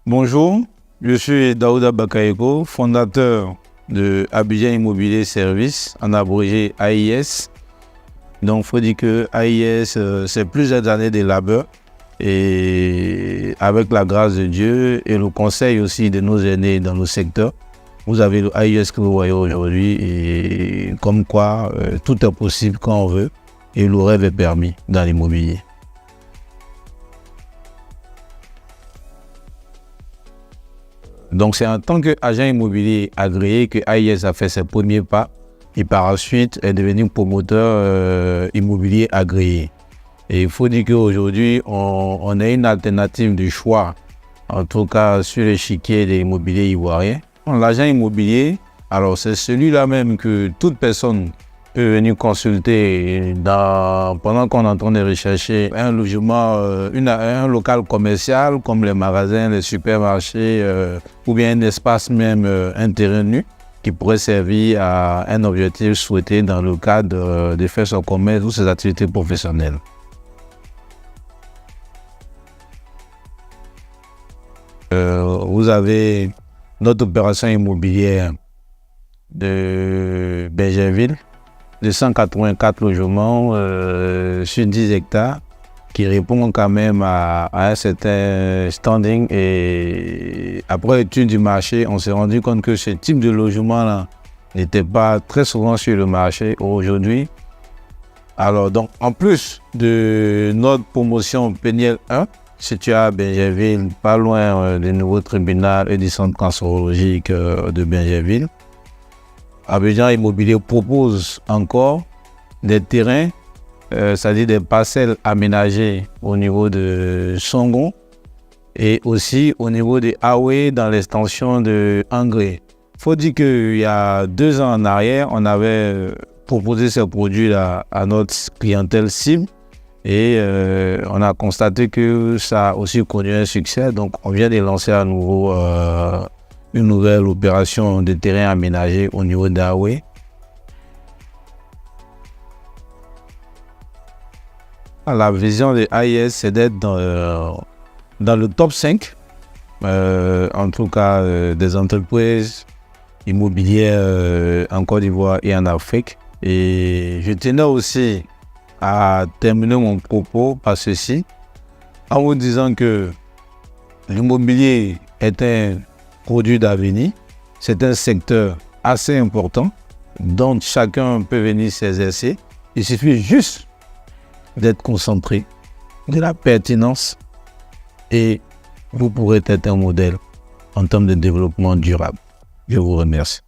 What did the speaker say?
Bonjour, je suis Daouda Bakayoko, fondateur de Abidjan Immobilier Service, en abrégé AIS. Donc, il faut dire que AIS, c'est plusieurs années de labeur et avec la grâce de Dieu et le conseil aussi de nos aînés dans le secteur, vous avez le AIS que vous voyez aujourd'hui et comme quoi tout est possible quand on veut et le rêve est permis dans l'immobilier. Donc, c'est en tant qu'agent immobilier agréé que AIS a fait ses premiers pas et par la suite est devenu promoteur immobilier agréé. Et il faut dire qu'aujourd'hui, on a une alternative de choix, en tout cas sur l'échiquier des immobiliers ivoiriens. L'agent immobilier, alors c'est celui-là même que toute personne peut venir consulter pendant qu'on est en train de rechercher un logement, un local commercial comme les magasins, les supermarchés ou bien un espace même, un terrain nu qui pourrait servir à un objectif souhaité dans le cadre de faire son commerce ou ses activités professionnelles. Vous avez notre opération immobilière de Benjerville, de 184 logements sur 10 hectares qui répondent quand même à un certain standing. Et après étude du marché, on s'est rendu compte que ce type de logement-là n'était pas très souvent sur le marché aujourd'hui. Alors donc, en plus de notre promotion Péniel 1, situé à Benjerville, pas loin du nouveau tribunal et du centre cancérologique de Benjerville, Abidjan Immobilier propose encore des terrains, c'est-à-dire des parcelles aménagées au niveau de Songon et aussi au niveau de Aoué dans l'extension de Angré. Il faut dire qu'il y a 2 ans en arrière, on avait proposé ces produits-là à notre clientèle cible et on a constaté que ça a aussi connu un succès. Donc on vient de lancer à nouveau une nouvelle opération de terrain aménagé au niveau d'Aoué. La vision de AIS, c'est d'être dans le top 5, en tout cas des entreprises immobilières en Côte d'Ivoire et en Afrique. Et je tenais aussi à terminer mon propos par ceci, en vous disant que l'immobilier est un produit d'avenir, c'est un secteur assez important dont chacun peut venir s'exercer. Il suffit juste d'être concentré, de la pertinence et vous pourrez être un modèle en termes de développement durable. Je vous remercie.